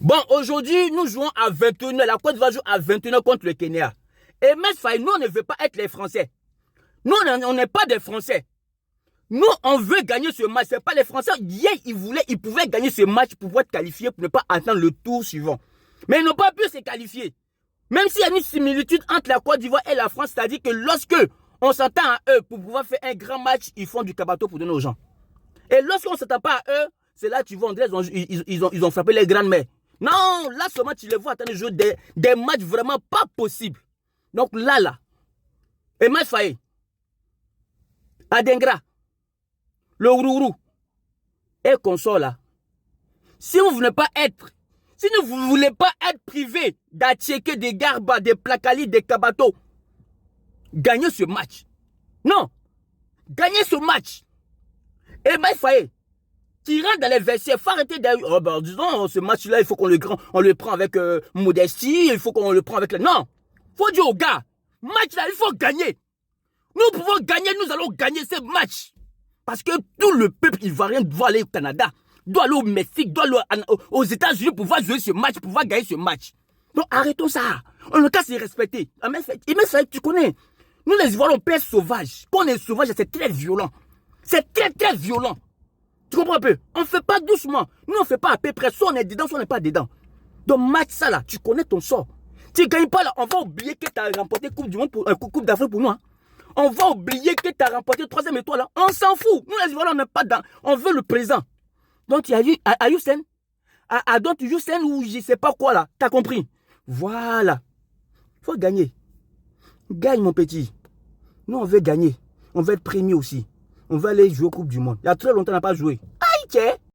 Bon, aujourd'hui, nous jouons à 21h. La Côte d'Ivoire joue à 21h contre le Kenya. Et Metz Faye, nous, on ne veut pas être les Français. Nous, on n'est pas des Français. Nous, on veut gagner ce match. Ce n'est pas les Français. Hier, ils pouvaient gagner ce match pour pouvoir être qualifiés pour ne pas attendre le tour suivant. Mais ils n'ont pas pu se qualifier. Même s'il y a une similitude entre la Côte d'Ivoire et la France, c'est-à-dire que lorsque on s'attend à eux pour pouvoir faire un grand match, ils font du cabato pour donner aux gens. Et lorsqu'on ne s'attend pas à eux, c'est là que tu vois, ils ont frappé les grandes mères. Non, là seulement tu les vois en train de jouer des matchs vraiment pas possibles. Donc là, Emma Faye, Adengra, le Ourourou et consort là. Si vous ne voulez pas être privé d'Attiéké, des Garba, des Plakali, des Kabato, gagnez ce match. Non, gagnez ce match. Emma Faye, qui rentre dans les vestiaires, il faut arrêter d'ailleurs. Oh ben, disons, ce match-là, il faut qu'on le prend avec modestie, il faut qu'on le prend avec... Non, il faut dire aux gars, match-là, il faut gagner. Nous pouvons gagner, nous allons gagner ce match. Parce que tout le peuple ivoirien doit aller au Canada, doit aller au Mexique, doit aller aux États-Unis pour pouvoir jouer ce match, pour pouvoir gagner ce match. Donc arrêtons ça. On ne casse se respecter. Mais tu connais, nous les Ivoiriens, on peut être sauvages. Quand on est sauvage, c'est très violent. C'est très, très violent. Tu comprends un peu? On ne fait pas doucement. Nous, on ne fait pas à peu près. Soit on est dedans, soit on n'est pas dedans. Donc, match ça là, tu connais ton sort. Tu ne gagnes pas là, on va oublier que tu as remporté Coupe du Monde, Coupe d'Afrique pour nous. Hein. On va oublier que tu as remporté 3e étoile là. On s'en fout. Nous, les Ivoiriens, on n'est pas dans. On veut le présent. Donc, il y a eu à Houston, à d'autres Houston ou je ne sais pas quoi là. Tu as compris? Voilà. Il faut gagner. Gagne, mon petit. Nous, on veut gagner. On veut être premier aussi. On va aller jouer au Coupe du Monde. Il y a très longtemps, on n'a pas joué. Aïe, tiens.